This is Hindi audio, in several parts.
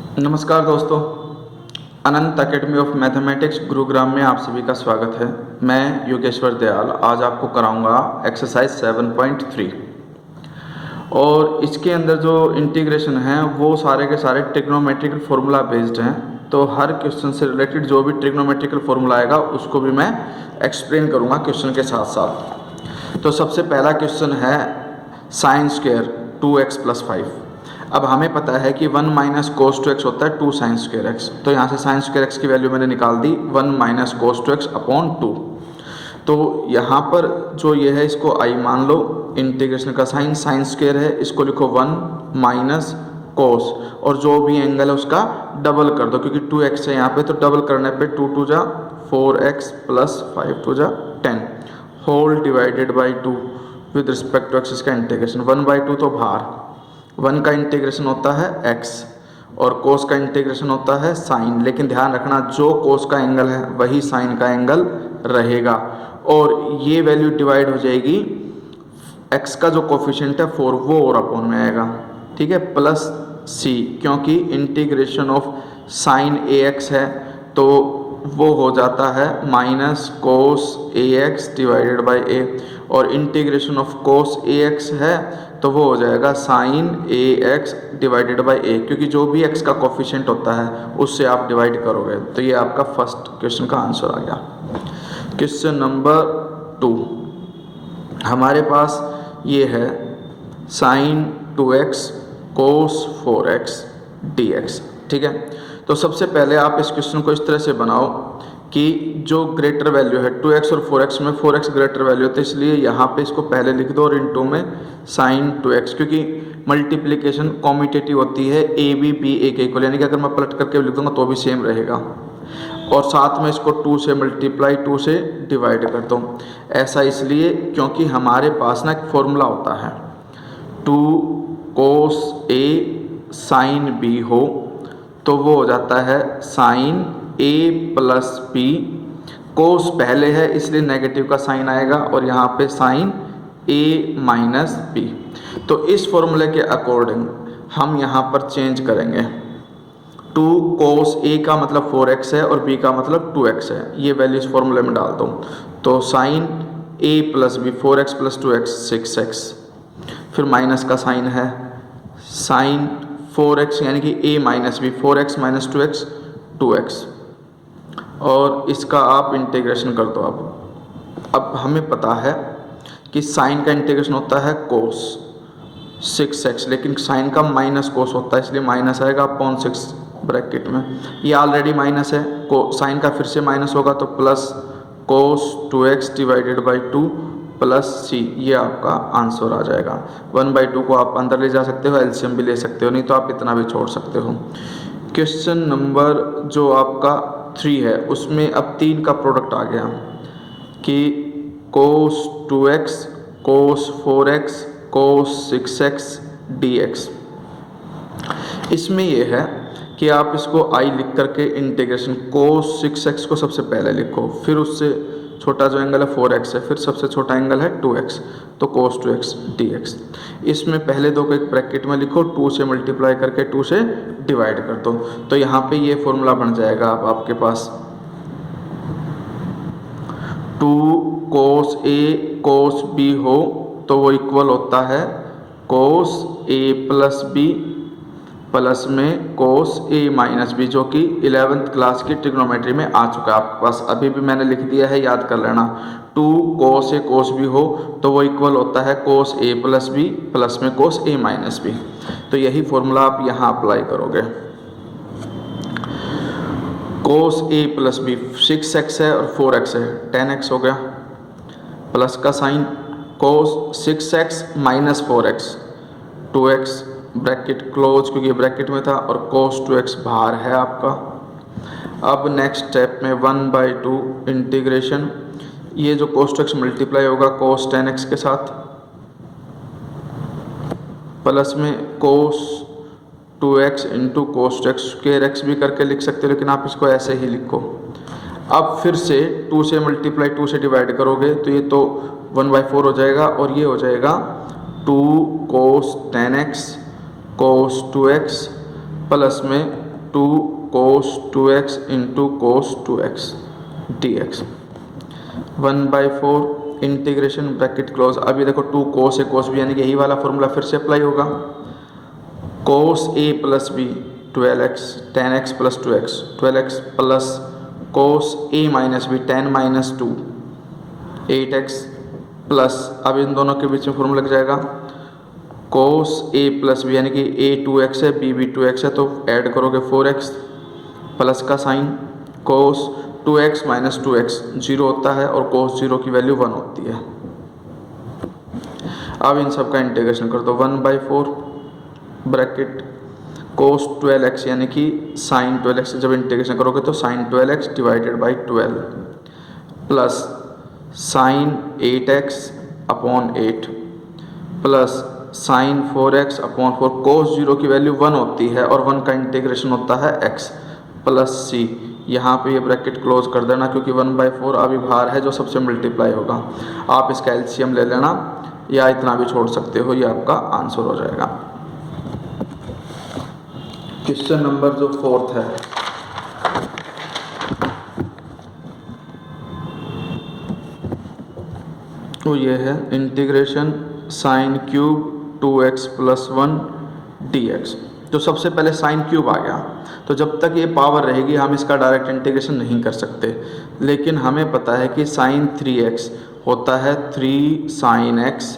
नमस्कार दोस्तों, अनंत एकेडमी ऑफ मैथमेटिक्स गुरुग्राम में आप सभी का स्वागत है। मैं योगेश्वर दयाल आज आपको कराऊंगा एक्सरसाइज 7.3 और इसके अंदर जो इंटीग्रेशन है वो सारे के सारे ट्रिग्नोमेट्रिकल फार्मूला बेस्ड हैं। तो हर क्वेश्चन से रिलेटेड जो भी ट्रिग्नोमेट्रिकल फार्मूला आएगा उसको भी मैं एक्सप्लेन करूंगा क्वेश्चन के साथ साथ। तो सबसे पहला क्वेश्चन है साइन स्क्वायर 2x + 5। अब हमें पता है कि 1 - cos 2x होता है 2 sin square x। तो यहाँ से sin square x की वैल्यू मैंने निकाल दी 1 - cos 2x अपॉन 2। तो यहाँ पर जो ये है इसको i मान लो, इंटीग्रेशन का साइन sin स्क्वायर है, इसको लिखो 1 - cos और जो भी एंगल है उसका डबल कर दो क्योंकि 2x है यहाँ पे, तो डबल करने पे 2 2 जा 4x + 5 2 जा 10 whole divided by 2 with respect to x इसका इंटीग्रेशन 1/2 तो बाहर 1 का इंटीग्रेशन होता है x और कोस का इंटीग्रेशन होता है साइन। लेकिन ध्यान रखना जो कोस का एंगल है वही साइन का एंगल रहेगा और ये वैल्यू डिवाइड हो जाएगी, x का जो कोफिशिएंट है 4 वो और अपॉन में आएगा, ठीक है, प्लस c, क्योंकि इंटीग्रेशन ऑफ साइन ax है तो वो हो जाता है -cos ax divided by a और इंटीग्रेशन ऑफ cos ax है तो वो हो जाएगा sine ax divided by a, क्योंकि जो भी x का कोफिशिएंट होता है उससे आप डिवाइड करोगे। तो ये आपका फर्स्ट क्वेश्चन का आंसर आ गया। क्वेश्चन नंबर 2 हमारे पास ये है sine 2x cos 4x dx, ठीक है। तो सबसे पहले आप इस क्वेश्चन को इस तरह से बनाओ कि जो ग्रेटर वैल्यू है 2x और 4x में 4x ग्रेटर वैल्यू होती है, इसलिए यहाँ पे इसको पहले लिख दो और इनटू में साइन 2x, क्योंकि मल्टीप्लिकेशन कॉम्यूटेटिव होती है a b b a के इक्वल, यानी कि अगर मैं पलट करके लिख दूंगा तो भी सेम रहेगा और साथ में इसको 2 से मल्टीप्लाई 2 से डिवाइड कर दो। ऐसा इसलिए क्योंकि हमारे पास ना एक फॉर्मूला होता है 2 cos a साइन b हो तो वो हो जाता है साइन a + b। कोस पहले है इसलिए नेगेटिव का साइन आएगा और यहाँ पे साइन a - b। तो इस फॉर्मूले के अकॉर्डिंग हम यहाँ पर चेंज करेंगे। 2 cos a का मतलब 4x है और b का मतलब 2x है, ये वैल्यू इस फॉर्मूले में डाल दो। तो sign a + b 4x + 2x 6x, फिर माइनस का साइन है साइन 4x यानी कि a - b 4x - 2x 2x और इसका आप इंटीग्रेशन कर दो। अब हमें पता है कि साइन का इंटीग्रेशन होता है कोस 6x, लेकिन साइन का माइनस कोस होता है इसलिए माइनस आएगा अपॉन 6 ब्रैकेट में, ये ऑलरेडी माइनस है, साइन का फिर से माइनस होगा तो plus cos 2x divided by 2 plus c, ये आपका आंसर आ जाएगा। 1/2 को आप अंदर ले जा सकते हो, एलसीएम भी ले सकते हो, नहीं तो आप इतना भी छोड़ सकते हो। क्वेश्चन नंबर जो आपका 3 है उसमें अब 3 का प्रोडक्ट आ गया कि cos 2x cos 4x cos 6x dx। इसमें यह है कि आप इसको i लिख करके इंटीग्रेशन cos 6x को सबसे पहले लिखो, फिर उससे छोटा जो एंगल है 4x है, फिर सबसे छोटा एंगल है 2x, तो cos 2x dx। इसमें पहले दो को एक ब्रैकेट में लिखो, 2 से मल्टीप्लाई करके 2 से डिवाइड कर दो, तो यहाँ पे ये फॉर्मूला बन जाएगा अब आपके पास 2 cos a cos b हो तो वो इक्वल होता है cos a + b प्लस में cos a - b, जो कि 11th क्लास की ट्रिग्नोमेट्री में आ चुका है आपके पास, अभी भी मैंने लिख दिया है, याद कर लेना। 2 cos a cos b हो तो वो इक्वल होता है cos a + b प्लस में cos a - b। तो यही फॉर्मूला आप यहाँ अप्लाई करोगे। cos a + b 6x है और 4x है, 10x हो गया, प्लस का sine cos 6x - 4x 2x bracket close क्योंकि ब्रैकेट में था और cos 2x बाहर है आपका। अब नेक्स्ट स्टेप में 1/2 इंटीग्रेशन, ये जो cos 2x मल्टीप्लाई होगा cos 10x के साथ प्लस में cos 2x × cos 2x square x भी करके लिख सकते हो, लेकिन आप इसको ऐसे ही लिखो। अब फिर से 2 से मल्टीप्लाई 2 से डिवाइड करोगे तो ये तो 1/4 हो जाएगा और ये हो जाएगा 2 cos 10x cos 2x plus में 2 cos 2x into cos 2x dx 1/4 integration bracket close. अब ये देखो 2 cos है, cos b यानी कि यही वाला फॉर्मूला फिर से अप्लाई होगा। cos a plus b 12x, 10x plus 2x 12x plus cos a minus b 10 minus 2 8x plus, अब इन दोनों के बीच में फॉर्मूला लग जाएगा cos a प्लस b यानी कि a 2x है, b 2x है, तो ऐड करोगे 4x प्लस का sine cos 2x minus 2x 0 होता है और cos 0 की वैल्यू 1 होती है। अब इन सब का इंटीग्रेशन कर दो 1/4 ब्रैकेट cos 12x यानी कि साइन 12x, जब इंटीग्रेशन करोगे तो sine 12x divided by 12 plus sine 8x upon 8 plus sine 4x upon 4। cos 0 की वैल्यू 1 होती है और 1 का इंटीग्रेशन होता है x प्लस c। यहाँ पे ये ब्रैकेट क्लोज कर देना क्योंकि 1/4 अविभाज्य है जो सबसे मल्टीप्लाई होगा। आप इसका एलसीएम ले लेना या इतना भी छोड़ सकते हो, ये आपका आंसर हो जाएगा। क्वेश्चन नंबर जो 4 है, तो ये है integration sine cube 2x plus 1 dx। तो सबसे पहले साइन क्यूब आ गया, तो जब तक ये पावर रहेगी हम इसका डायरेक्ट इंटीग्रेशन नहीं कर सकते, लेकिन हमें पता है कि साइन 3x होता है 3 sine x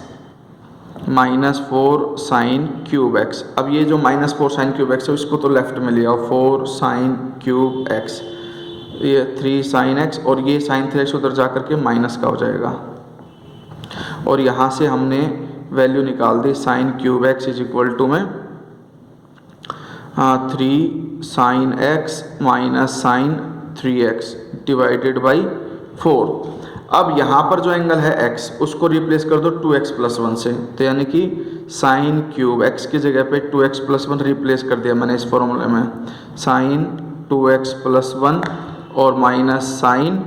minus 4 sine cube x। अब ये जो माइनस 4 साइन क्यूब x है इसको तो लेफ्ट में लिया 4 साइन क्यूब x, ये 3 साइन x और ये साइन 3x उधर जा करके माइनस का हो जाएगा और यहाँ से हमने वैल्यू निकाल दी sine cube x is equal to में 3 sine x minus sine 3x divided by 4। अब यहाँ पर जो एंगल है x उसको रिप्लेस कर दो 2x प्लस 1 से, तो यानी कि साइन क्यूब x की जगह पे 2x प्लस 1 रिप्लेस कर दिया मैंने इस फॉर्मूले में, साइन 2x प्लस 1 और minus sine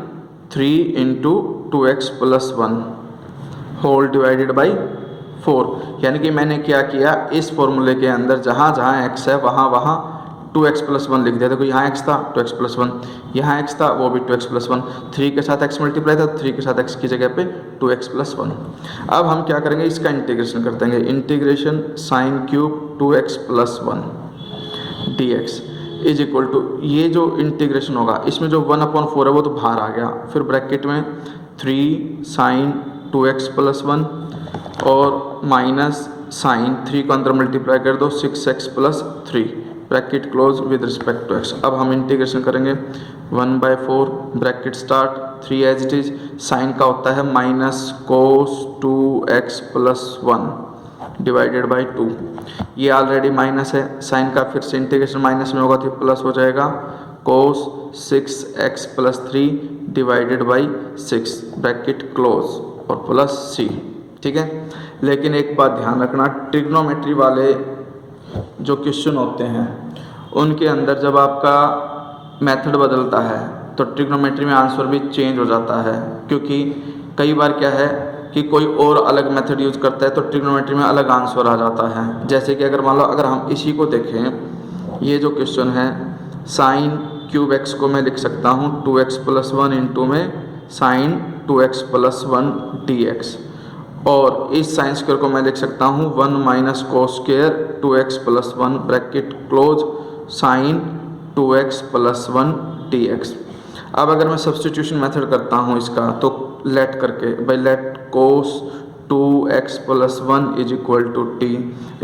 3 into 2x plus 1 whole divided by 4। यानी कि मैंने क्या किया, इस फॉर्मूले के अंदर जहाँ जहाँ x है वहाँ वहाँ 2x प्लस 1 लिख दिया। देखो यहाँ x था 2x प्लस 1, यहाँ x था वो भी 2x प्लस 1, 3 के साथ x मल्टीप्लाई था, 3 के साथ x की जगह पे 2x प्लस 1। अब हम क्या करेंगे, इसका इंटीग्रेशन कर देंगे, integration sine cube 2x plus 1 dx is equal to, ये जो इंटीग्रेशन होगा इसमें जो 1/4 है वो तो बाहर आ गया, फिर ब्रैकेट में 3 साइन 2x प्लस 1 और माइनस साइन 3 को अंदर मल्टीप्लाई कर दो 6x plus 3 bracket close with respect to x। अब हम इंटीग्रेशन करेंगे 1/4 bracket start 3 as it is, sine का होता है minus cos 2x plus 1 divided by 2, ये ऑलरेडी माइनस है, साइन का फिर से इंटीग्रेशन माइनस में होगा तो प्लस हो जाएगा कोस 6x plus 3 divided by 6 bracket close और प्लस c। ठीक है, लेकिन एक बात ध्यान रखना, ट्रिग्नोमेट्री वाले जो क्वेश्चन होते हैं उनके अंदर जब आपका मेथड बदलता है तो ट्रिग्नोमेट्री में आंसर भी चेंज हो जाता है, क्योंकि कई बार क्या है कि कोई और अलग मेथड यूज़ करता है तो ट्रिग्नोमेट्री में अलग आंसर आ जाता है। जैसे कि अगर मान लो अगर हम इसी को देखें, ये जो क्वेश्चन है साइन क्यूब x को मैं लिख सकता हूँ 2x प्लस 1 इंटू में साइन 2x प्लस 1 dx, और इस साइन स्क्वायर को मैं लिख सकता हूँ 1 minus cos square 2x plus 1 bracket close sine 2x plus 1 dx। अब अगर मैं सब्स्टिट्यूशन मेथड करता हूँ इसका, तो लेट करके by let cos 2x plus 1 is equal to t,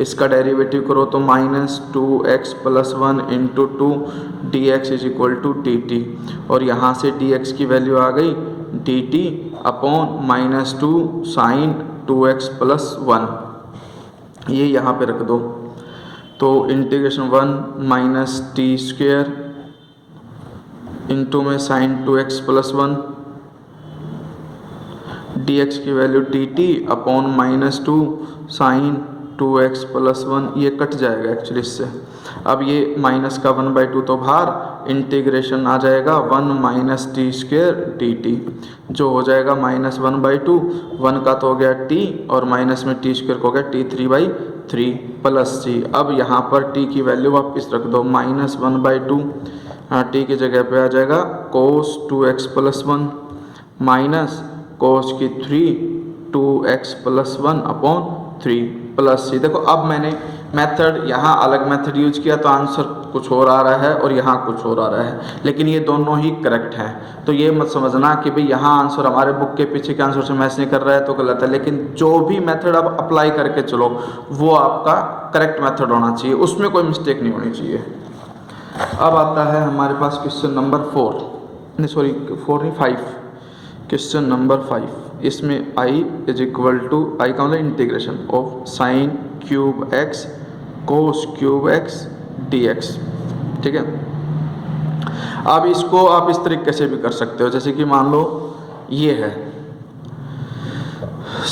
इसका डेरिवेटिव करो तो minus 2x plus 1 into 2 dx is equal to dt, और यहाँ से dx की वैल्यू आ गई dt upon minus 2 sine 2x plus 1, ये यहाँ पे रख दो, तो integration 1 minus t square into में साइन 2x प्लस 1 dx की value dt upon minus 2 sine 2x plus 1, ये कट जाएगा एक्चुअली इससे। अब ये माइनस का 1/2 तो बाहर, इंटीग्रेशन आ जाएगा 1 माइनस टी स्क्वेयर dt, जो हो जाएगा माइनस 1/2, 1 का तो हो गया t और माइनस में टी स्क्वेयर को हो गया t 3/3 3 प्लस सी। अब यहाँ पर t की वैल्यू वापस रख दो, -1/2, t की जगह पे आ जाएगा cos 2x + 1 माइनस cos की 3 2x + 1/3 प्लस सी। देखो अब मैंने मेथड यहाँ अलग मेथड यूज किया तो आंसर कुछ और आ रहा है और यहाँ कुछ और आ रहा है, लेकिन ये दोनों ही करेक्ट हैं। तो ये मत समझना कि भाई यहाँ आंसर हमारे बुक के पीछे के आंसर से मैच नहीं कर रहा है तो गलत है, लेकिन जो भी मेथड आप अप्लाई करके चलो वो आपका करेक्ट मेथड होना चाहिए, उसमें कोई मिस्टेक नहीं होनी चाहिए। अब आता है हमारे पास क्वेश्चन नंबर 5। क्वेश्चन नंबर 5, इसमें i = i का मतलब integration of sin cube x cos cube x dx। ठीक है, अब इसको आप इस तरीके से भी कर सकते हो, जैसे कि मान लो ये है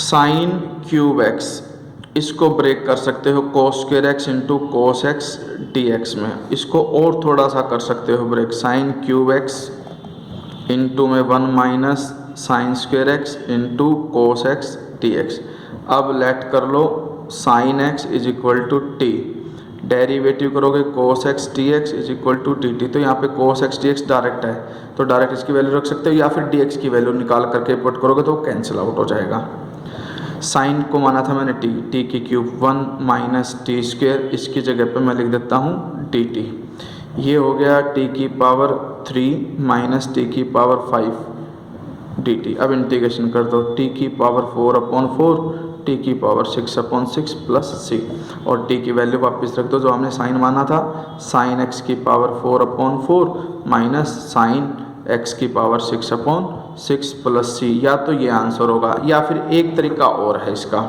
sin क्यूब x, इसको ब्रेक कर सकते हो cos square x into cos x dx में। इसको और थोड़ा सा कर सकते हो break, sin cube x into में 1 minus sine square x into cos x dx। अब लेट कर लो sin x = t, डेरिवेटिव करोगे cos x dx = dt। तो यहाँ पे cos x dx डायरेक्ट है तो डायरेक्ट इसकी वैल्यू रख सकते हो, या फिर dx की वैल्यू निकाल करके पुट करोगे तो कैंसिल आउट हो जाएगा। साइन को माना था मैंने t की क्यूब 1 माइनस टी स्क्वायर, इसकी जगह पे मैं लिख देता हूँ dt। ये हो गया t की पावर 3 माइनस t की पावर 5 dt। अब इंटीग्रेशन कर दो, t की पावर 4/4 t की पावर 6/6 प्लस c, और t की वैल्यू वापस रख दो जो हमने साइन माना था, साइन x की पावर 4/4 माइनस साइन x की पावर 6/6 प्लस c। या तो ये आंसर होगा, या फिर एक तरीका और है इसका,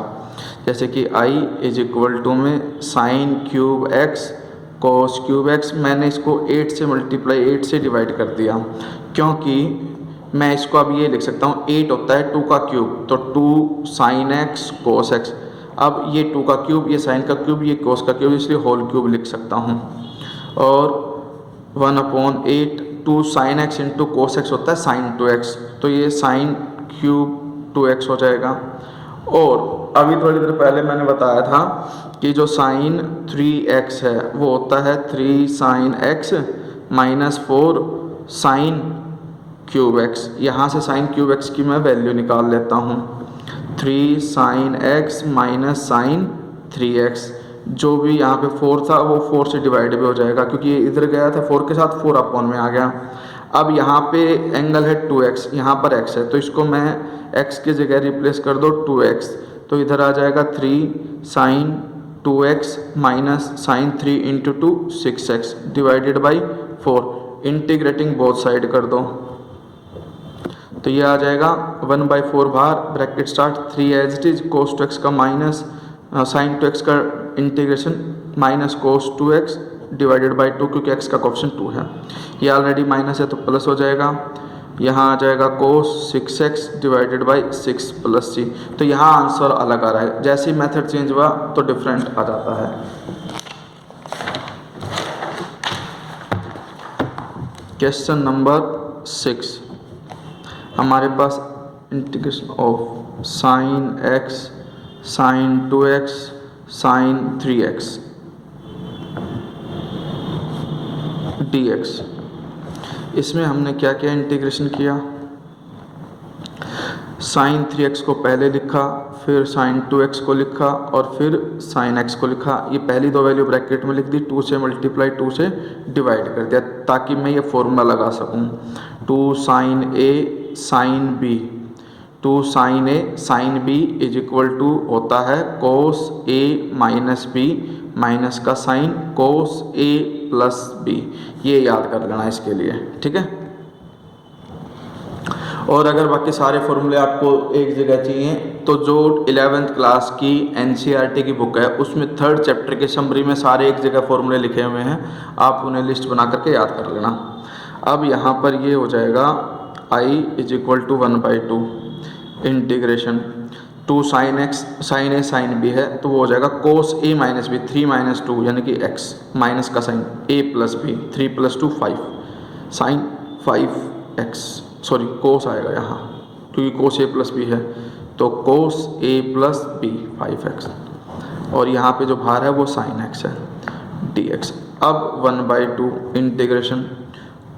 जैसे कि i = में sign cube x cos cube x, मैंने इसको 8 से मल्टीप्लाई 8 से डिवाइड कर दिया, क्योंकि मैं इसको अब ये लिख सकता हूँ 8 होता है 2 का क्यूब, तो 2 साइन x cos x। अब ये 2 का क्यूब, ये साइन का क्यूब, ये cos का क्यूब, इसलिए होल क्यूब लिख सकता हूँ। और 1/8 2 sine x into cos x होता है साइन 2x, तो ये साइन क्यूब 2x हो जाएगा। और अभी थोड़ी देर पहले मैंने बताया था कि जो साइन 3x है वो होता है 3 sine x minus 4 sine cube x। यहाँ से साइन क्यूब x की मैं वैल्यू निकाल लेता हूँ, 3 sine x minus sine 3x। जो भी यहाँ पे 4 था वो 4 से डिवाइड भी हो जाएगा, क्योंकि ये इधर गया था 4 के साथ, 4 में आ गया। अब यहाँ पे एंगल है 2x, यहाँ पर x है, तो इसको मैं x की जगह रिप्लेस कर दो 2x, तो इधर आ जाएगा 3 sine 2x minus sine 3 into 2 6x divided by 4। Integrating both side कर दो, तो ये आ जाएगा 1/4 बाहर, bracket start 3 as it is, cos 2x का माइनस साइन 2x का integration minus cos 2x divided by 2, क्योंकि x का कोएफिशिएंट 2 है। ये ऑलरेडी माइनस है तो प्लस हो जाएगा, यहाँ आ जाएगा cos 6x divided by 6 plus c। तो यहाँ आंसर अलग आ रहा है, जैसे ही मेथड चेंज हुआ तो डिफरेंट आ जाता है। क्वेश्चन नंबर 6, हमारे पास integration of sine x sine 2x sine 3x dx। इसमें हमने क्या क्या इंटीग्रेशन किया, साइन 3x को पहले लिखा, फिर साइन 2x को लिखा, और फिर साइन x को लिखा। ये पहली दो वैल्यू ब्रैकेट में लिख दी, 2 से मल्टीप्लाई 2 से डिवाइड कर दिया, ताकि मैं ये फॉर्मूला लगा सकूं, 2 sine a sine b, 2 sine a sine b = होता है cos a minus b minus का sine cos a plus b। ये याद कर लेना इसके लिए, ठीक है। और अगर बाकी सारे फॉर्मूले आपको एक जगह चाहिए तो जो 11th क्लास की NCERT की बुक है उसमें 3rd चैप्टर के समरी में सारे एक जगह फॉर्मूले लिखे हुए हैं, आप उन्हें लिस्ट बना करके याद कर लेना। अब यहाँ पर ये हो जाएगा i = 1/2 integration 2 sine x sine a sine b है, तो वो हो जाएगा cos a minus b 3 minus 2 यानी कि x माइनस का sine a plus b 3 + 2 5 sine 5x, sorry cos आएगा यहाँ क्योंकि cos a प्लस b है, तो cos a plus b 5x। और यहाँ पे जो भार है वो साइन एक्स है dx। अब 1/2 integration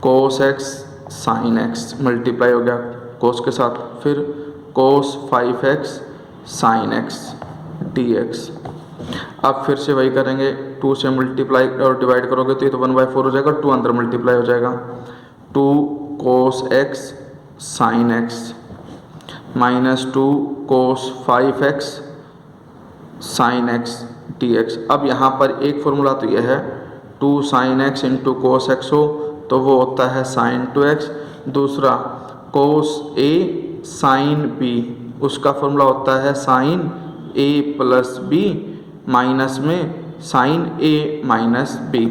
cos x sine x multiply हो गया कोस के साथ, फिर कोस 5x साइन एक्स dx। अब फिर से वही करेंगे, 2 से मल्टीप्लाई और डिवाइड करोगे तो ये तो 1/4 हो जाएगा, 2 अंदर मल्टीप्लाई हो जाएगा, 2 cos x sine x minus 2 कोस 5x साइन एक्स dx। अब यहाँ पर एक फॉर्मूला तो यह है 2 sine x into cos x हो तो वो होता है साइन 2x। दूसरा कोस ए साइन बी, उसका फॉर्मूला होता है sine a plus b minus में साइन a माइनस बी।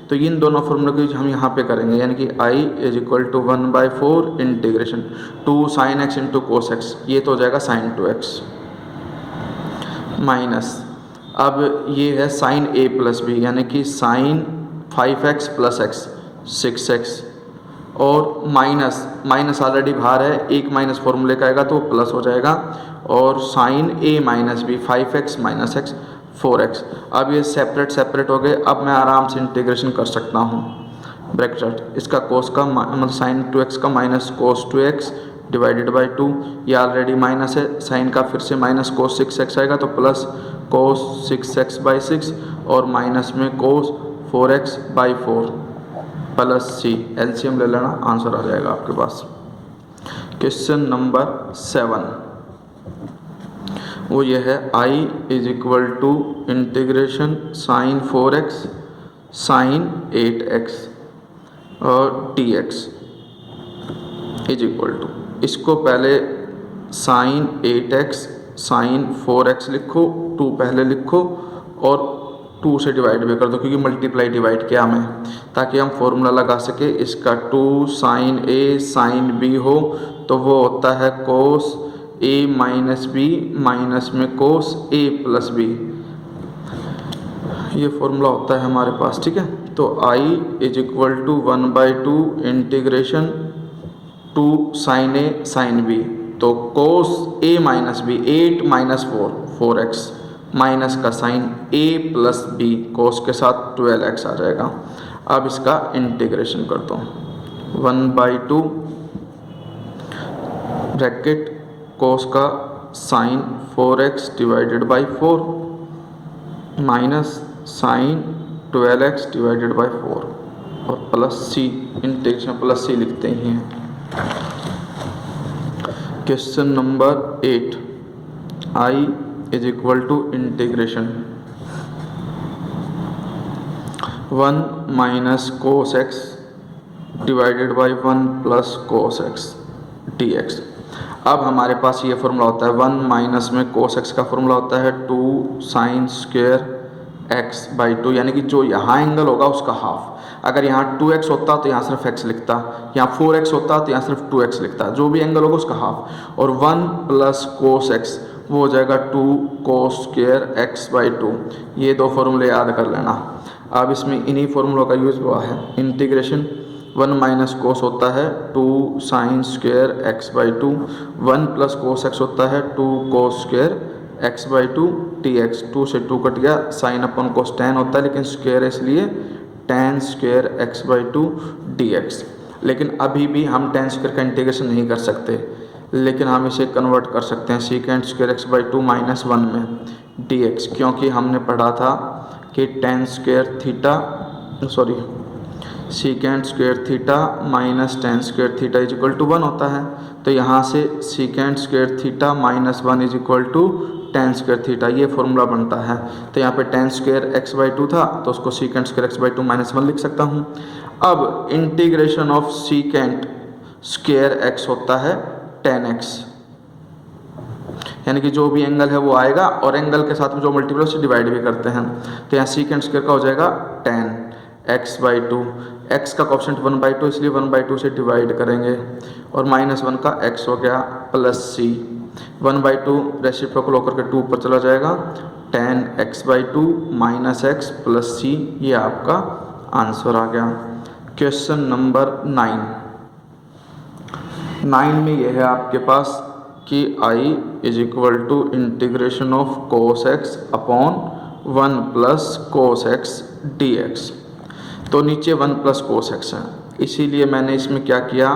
तो इन दोनों फॉर्मूले को हम यहाँ पे करेंगे, यानी कि i is equal to 1/4 integration 2 sine x into cos x, ये तो हो जाएगा साइन 2x माइनस, अब ये है साइन a प्लस बी यानी कि sign 5x plus x 6x, और माइनस ऑलरेडी बाहर है, एक माइनस फॉर्मूले का आएगा तो प्लस हो जाएगा, और sine a minus b 5x minus x 4x। अब ये सेपरेट हो गए। अब मैं आराम से इंटीग्रेशन कर सकता हूँ, ब्रैकेट इसका कोस का मतलब साइन 2x का minus cos 2x divided by 2, ये ऑलरेडी माइनस है, साइन का फिर से माइनस कोस 6x आएगा तो प्लस कोस 6x बाई 6 और माइनस में cos 4x by 4 plus c, LCM ले लेना, आंसर आ जाएगा आपके पास। क्वेश्चन नंबर 7 वो ये है i is equal to integration sine 4x sine 8x और dx इज इक्वल टू, इसको पहले साइन 8x साइन 4x लिखो, 2 पहले लिखो और 2 से डिवाइड भी कर दो क्योंकि मल्टीप्लाई डिवाइड किया हमें, ताकि हम फॉर्मूला लगा सके। इसका 2 साइन a साइन b हो तो वो होता है cos a minus b minus में कोस a प्लस बी, ये फॉर्मूला होता है हमारे पास, ठीक है। तो i is equal to 1/2 integration 2 sine a sine b, तो cos a minus b 8 minus 4x minus का sine a plus b cos के साथ 12x आ जाएगा। अब इसका इंटीग्रेशन कर दो 1/2 ब्रैकेट कोस का sine 4x divided by 4 minus sine 12x divided by 4 और plus c, integration plus c लिखते ही हैं। Question number 8 i is equal to integration 1 minus cos x divided by 1 plus cos x dx। अब हमारे पास ये फॉर्मूला होता है 1 माइनस में कोस एक्स का फॉर्मूला होता है 2 साइन स्क्वायर एक्स बाई 2, यानी कि जो यहाँ एंगल होगा उसका हाफ। अगर यहाँ 2x होता तो यहाँ सिर्फ x लिखता, यहाँ 4x होता तो यहाँ सिर्फ 2x लिखता, जो भी एंगल होगा उसका हाफ। और 1 प्लस कोस एक्स वो हो जाएगा 2 कोस स्क्वायर एक्स बाई 2, ये दो फॉर्मूले याद कर लेना। अब इसमें इन्हीं फॉर्मूलों का यूज़ हुआ है। इंटीग्रेशन 1 माइनस कोस होता है 2 sine square x by 2, 1 plus cos x होता है 2 cos square x by 2 dx, 2 से 2 कट गया, साइन अपन कोस tan होता है लेकिन स्क्वायर इसलिए tan square x by 2 dx। लेकिन अभी भी हम tan स्क्वायर का इंटीग्रेशन नहीं कर सकते, लेकिन हम इसे कन्वर्ट कर सकते हैं secant square x by 2 minus 1 में dx, क्योंकि हमने पढ़ा था कि tan square theta secant square theta minus tan square theta is equal to 1 होता है। तो यहाँ से secant square theta minus 1 is equal to tan square theta, ये फॉर्मूला बनता है। तो यहाँ पे tan स्क्वायर एक्स बाई 2 था तो उसको secant square x by 2 minus 1 लिख सकता हूँ। अब integration of secant square x होता है tan x, यानी कि जो भी एंगल है वो आएगा और एंगल के साथ में जो मल्टीपल से डिवाइड भी करते हैं। तो यहाँ सीकेंट स्क्वायर का हो जाएगा tan x बाई 2, x का कोएफिशिएंट 1/2 इसलिए 1/2 से डिवाइड करेंगे और माइनस 1 का x हो गया प्लस c, 1/2 रेसिप्रोकल होकर के 2 पर चला जाएगा, tan x by 2 minus x plus c, ये आपका आंसर आ गया। क्वेश्चन नंबर 9 में यह है आपके पास कि i is equal to integration of cos x upon 1 plus cos x d x. तो नीचे 1 प्लस कोस एक्स है, इसीलिए मैंने इसमें क्या किया,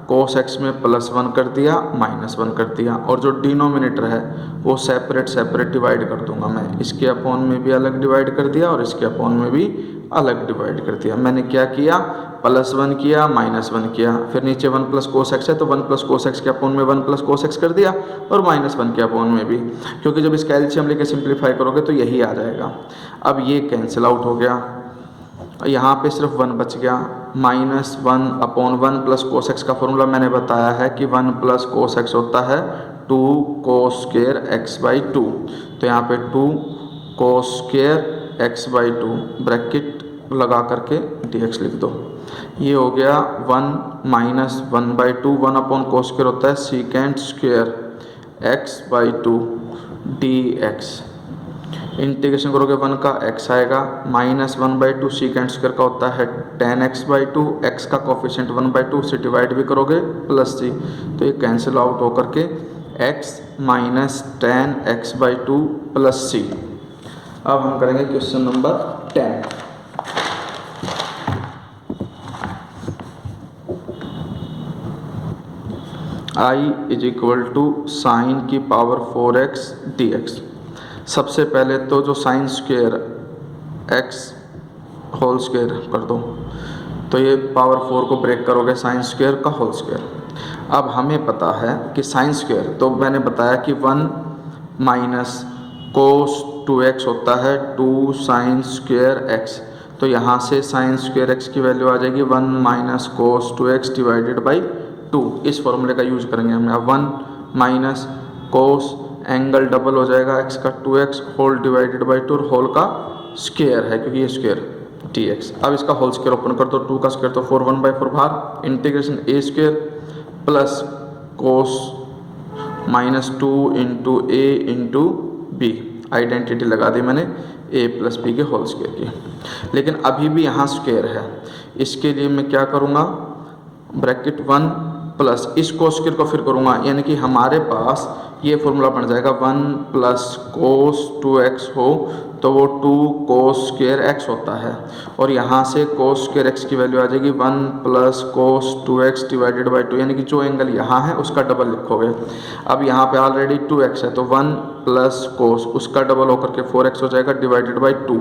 कोस एक्स में +1 कर दिया, -1 कर दिया, और जो डिनोमिनेटर है वो सेपरेट डिवाइड कर दूंगा मैं। इसके अपॉन में भी अलग डिवाइड कर दिया और इसके अपॉन में भी अलग डिवाइड कर दिया। मैंने क्या किया, +1 किया, -1 किया, फिर नीचे 1 प्लस कोस एक्स है तो 1 प्लस कोस एक्स के अपॉन में 1 प्लस कोस एक्स कर दिया, और -1 के अपॉन में भी, क्योंकि जब इसका एलसीएम लेके सिंप्लीफाई करोगे तो यही आ जाएगा। अब ये कैंसिल आउट हो गया, यहाँ पे सिर्फ 1 बच गया। -1 अपॉन 1 प्लस कोस एक्स का फॉर्मूला मैंने बताया है कि 1 प्लस कोस एक्स होता है 2 कोस स्क्वायर एक्स बाई 2। तो यहाँ पे 2 cos square x by 2 bracket लगा करके dx लिख दो। ये हो गया 1 माइनस 1/2, 1 अपॉन कोस स्क्वायर होता है secant square x by 2 dx। Integration करोगे 1 का x आएगा, -1/2 सीकेंड स्क्वायर का होता है tan x/2, x का कोफिशिएंट 1/2 से डिवाइड भी करोगे +c, तो ये कैंसिल आउट होकर के x minus tan x/2 + c। अब हम करेंगे क्वेश्चन नंबर 10। I = साइन की पावर 4x dx। सबसे पहले तो जो sine square x whole square कर दो, तो ये पावर 4 को ब्रेक करोगे साइन स्क्वायर का होल स्क्वायर। अब हमें पता है कि साइन स्क्वायर, तो मैंने बताया कि 1 माइनस कोस 2x होता है 2 साइन स्क्वायर x। तो यहाँ से साइन स्क्वायर x की वैल्यू आ जाएगी 1 minus cos 2x divided by 2। इस फॉर्मूले का यूज करेंगे हम। 1 माइनस कोस एंगल डबल हो जाएगा x का 2x होल डिवाइडेड बाई 2, और होल का स्क्वायर है क्योंकि ये स्क्वायर dx। अब इसका होल स्क्वायर ओपन कर दो, 2 का स्क्वायर तो 4, 1/4 बाहर, integration a square plus cos -2 into a into b. Identity लगा दी मैंने a प्लस बी के होल स्क्वायर की, लेकिन अभी भी यहाँ स्क्वायर है। इसके लिए मैं क्या करूँगा, ब्रैकेट 1 प्लस इस कोस स्क्वायर को फिर करूँगा, यानी कि हमारे पास ये फॉर्मूला बन जाएगा 1 प्लस कोस 2x हो तो वो 2 कोस स्क्वायर x होता है, और यहाँ से कोस स्क्वायर x की वैल्यू आ जाएगी 1 plus cos 2x divided by 2, यानी कि जो एंगल यहाँ है उसका डबल लिखोगे। अब यहाँ पे ऑलरेडी 2x है तो 1 प्लस कोस उसका डबल होकर के 4x हो जाएगा divided by 2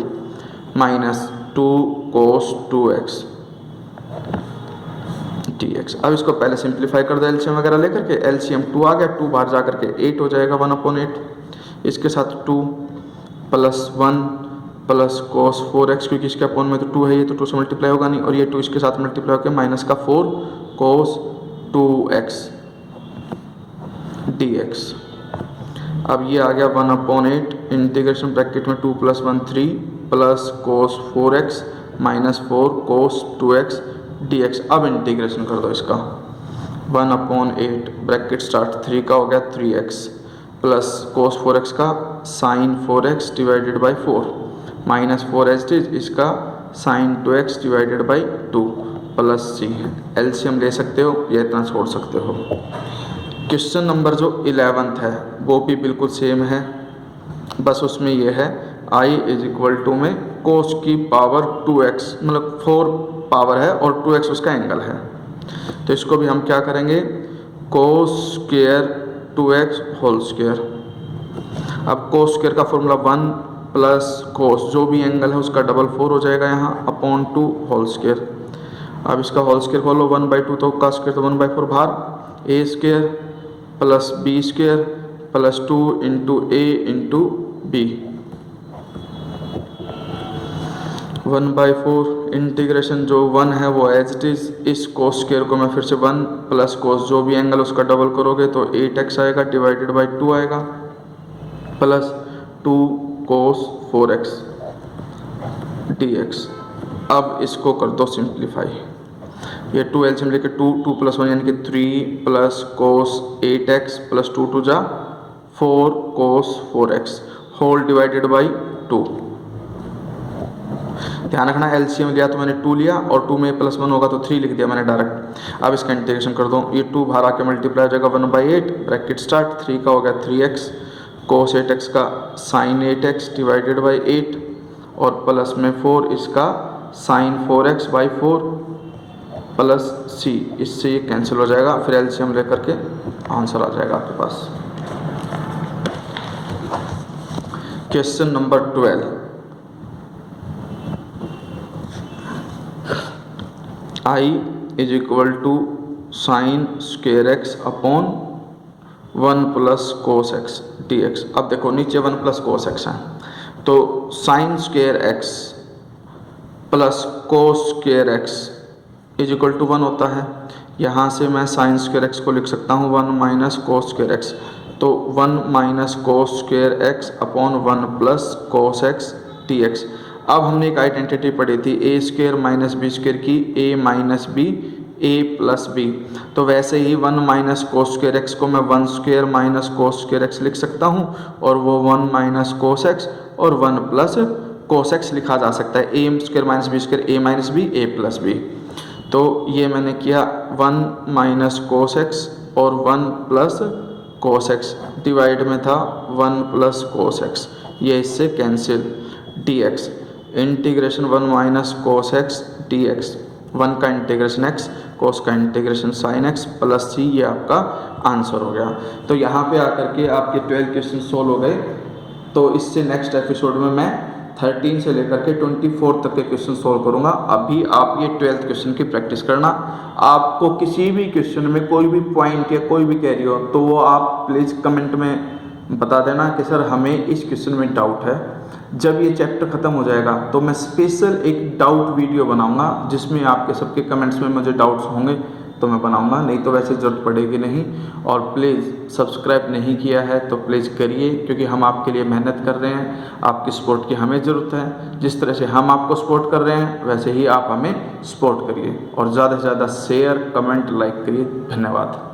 minus 2 cos 2x dx। अब इसको पहले सिंप्लीफाई कर दो एलसीएम वगैरह लेकर के, एलसीएम 2 आ गया, 2 बाहर जा करके 8 हो जाएगा 1/8। इसके साथ 2 प्लस 1 प्लस कोस 4x, क्योंकि इसके अपॉन में तो 2 है, ये तो 2 से मल्टीप्लाई होगा नहीं, और ये 2 इसके साथ मल्टीप्लाई होकर माइनस का 4 कोस 2x dx। अब ये आ गया 1/8, इंटीग्रेशन ब्रैकेट में 2 + 1 3 प्लस कोस 4x माइनस 4 कोस 2x dx। अब इंटीग्रेशन कर दो इसका, 1/8 ब्रैकेट स्टार्ट 3 का हो गया 3x प्लस कोस 4x का sine 4x divided by 4 minus 4 इसका sine 2x divided by 2 plus c। LCM ले सकते हो या इतना छोड़ सकते हो। क्वेश्चन नंबर जो 11th है वो भी बिल्कुल सेम है, बस उसमें ये है I = में कोस की पावर 2x, मतलब 4 पावर है और 2x उसका एंगल है। तो इसको भी हम क्या करेंगे, कोस स्क्वायर 2x होल स्क्वायर। अब कोस स्क्वायर का फॉर्मूला 1 प्लस कोस जो भी एंगल है उसका डबल 4 हो जाएगा यहाँ अपॉन 2 होल स्क्वायर। अब इसका होल स्क्वायर खोलो, 1/2 तो का स्क्वायर तो 1/4 बाहर, a square plus b square plus 2 into a into b 1/4। Integration जो 1 है वो एज इट इज़, इस कोस स्क्वायर को मैं फिर से 1 प्लस कोस जो भी एंगल उसका डबल करोगे तो 8x आएगा डिवाइडेड बाई 2 आएगा प्लस 2 कोस 4x dx। अब इसको कर दो सिंप्लीफाई, ये 2 एलसीएम लेके 2 + 1 यानी कि 3 प्लस कोस 8x प्लस 2 2 जा 4 कोस 4x होल डिवाइडेड बाई 2। ध्यान रखना एलसीएम लिया तो मैंने 2 लिया और 2 में +1 होगा तो 3 लिख दिया मैंने डायरेक्ट। अब इसका इंटीग्रेशन कर दो, ये 2 बाहर आके मल्टीप्लाई हो जाएगा 1/8 ब्रैकेट स्टार्ट 3 का हो गया 3x cos 8x का sin 8x डिवाइडेड बाई 8 और प्लस में 4 इसका sin 4x by 4 plus c, इससे ये कैंसिल हो जाएगा, फिर एलसीएम लेकर के आंसर आ जाएगा आपके पास। Question number 12, i is equal to sine square x upon 1 plus cos x d x. अब देखो नीचे 1 प्लस कोस एक्स है, तो sine square x plus cos square x is equal to 1 होता है। यहाँ से मैं साइन स्क्वेयर एक्स को लिख सकता हूँ 1 माइनस कोस स्क्वेयर एक्स, तो 1 माइनस कोस square x upon 1 plus cos x d x. अब हमने एक आइडेंटिटी पढ़ी थी ए स्क्वेयर माइनस बी स्क्वेयर की, ए माइनस बी ए प्लस बी, तो वैसे ही 1 माइनस कोस स्क्वेयर एक्स को मैं 1 square minus cos square x लिख सकता हूँ, और वो 1 माइनस कोस एक्स और 1 प्लस कोस एक्स लिखा जा सकता है। ए स्क्वेयर माइनस बी स्क्वेयर, ए माइनस बी ए प्लस बी, तो ये मैंने किया 1 माइनस कोस एक्स और 1 प्लस कोस एक्स, डिवाइड में था 1 प्लस कोस एक्स, ये इससे cancel, d x integration 1 minus cos x d x, 1 का इंटीग्रेशन x, कोस का integration sine x plus c, ये आपका आंसर हो गया। तो यहाँ पे आकर के आपके 12 क्वेश्चन सोल्व हो गए। तो इससे नेक्स्ट एपिसोड में मैं 13 से लेकर के 24 तक के क्वेश्चन सोल्व करूँगा। अभी आप ये 12th क्वेश्चन की प्रैक्टिस करना। आपको किसी भी क्वेश्चन में कोई भी पॉइंट या कोई भी कैरी हो तो वो आप प्लीज़ कमेंट में बता देना कि सर हमें इस क्वेश्चन में डाउट है। जब ये चैप्टर ख़त्म हो जाएगा तो मैं स्पेशल एक डाउट वीडियो बनाऊंगा, जिसमें आपके सबके कमेंट्स में मुझे डाउट्स होंगे तो मैं बनाऊंगा, नहीं तो वैसे ज़रूरत पड़ेगी नहीं। और प्लीज़ सब्सक्राइब नहीं किया है तो प्लीज़ करिए, क्योंकि हम आपके लिए मेहनत कर रहे हैं, आपकी सपोर्ट की हमें ज़रूरत है। जिस तरह से हम आपको सपोर्ट कर रहे हैं वैसे ही आप हमें सपोर्ट करिए, और ज़्यादा से ज़्यादा शेयर कमेंट लाइक करिए। धन्यवाद।